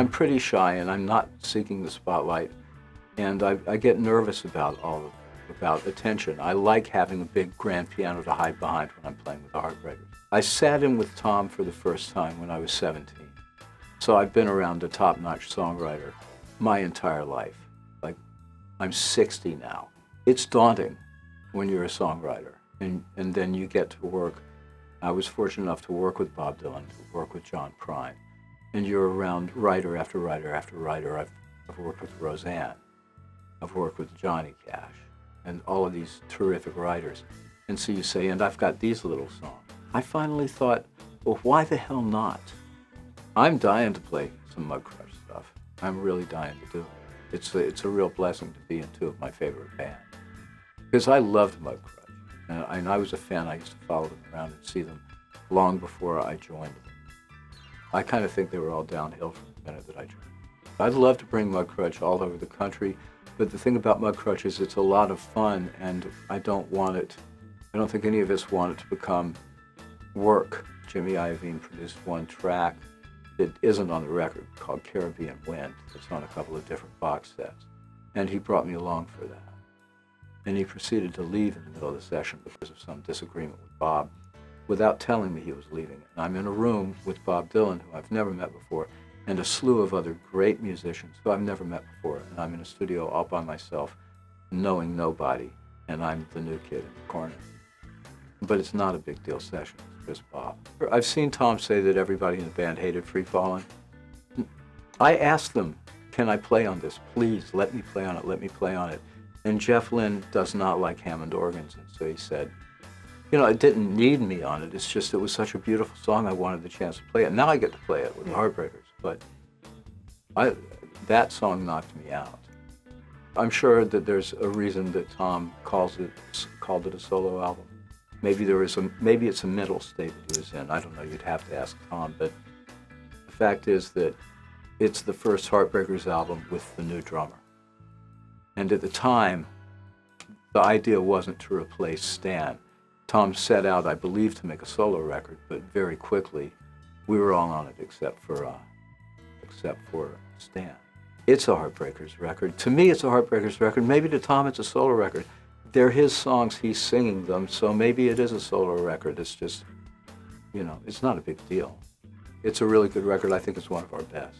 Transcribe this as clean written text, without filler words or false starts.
I'm pretty shy, and I'm not seeking the spotlight, and I get nervous about about attention. I like having a big grand piano to hide behind when I'm playing with the Heartbreakers. I sat in with Tom for the first time when I was 17. So I've been around a top-notch songwriter my entire life. Like, I'm 60 now. It's daunting when you're a songwriter, and then you get to work. I was fortunate enough to work with Bob Dylan, to work with John Prine, and you're around writer after writer after writer. I've worked with Roseanne. I've worked with Johnny Cash, and all of these terrific writers. And so you say, and I've got these little songs. I finally thought, well, why the hell not? I'm dying to play some Mudcrutch stuff. I'm really dying to do it. It's a real blessing to be in two of my favorite bands. Because I loved Mudcrutch. And I was a fan. I used to follow them around and see them long before I joined them. I kind of think they were all downhill from the minute that I joined. I'd love to bring Mudcrutch all over the country, but the thing about Mudcrutch is it's a lot of fun, and I don't think any of us want it to become work. Jimmy Iovine produced one track that isn't on the record called Caribbean Wind. It's on a couple of different box sets. And he brought me along for that. And he proceeded to leave in the middle of the session because of some disagreement with Bob without telling me he was leaving. And I'm in a room with Bob Dylan, who I've never met before, and a slew of other great musicians who I've never met before. And I'm in a studio all by myself, knowing nobody, and I'm the new kid in the corner. But it's not a big deal session, it's just Bob. I've seen Tom say that everybody in the band hated Free Fallin'. I asked them, can I play on this? Please, let me play on it, let me play on it. And Jeff Lynne does not like Hammond organs, and so he said, you know, it didn't need me on it, it's just it was such a beautiful song, I wanted the chance to play it. Now I get to play it with the Heartbreakers, but that song knocked me out. I'm sure that there's a reason that Tom called it a solo album. Maybe it's a mental state that he was in. I don't know, you'd have to ask Tom, but the fact is that it's the first Heartbreakers album with the new drummer. And at the time, the idea wasn't to replace Stan. Tom set out, I believe, to make a solo record, but very quickly, we were all on it except for Stan. It's a Heartbreakers record. To me, it's a Heartbreakers record. Maybe to Tom, it's a solo record. They're his songs, he's singing them, so maybe it is a solo record. It's just, you know, it's not a big deal. It's a really good record. I think it's one of our best.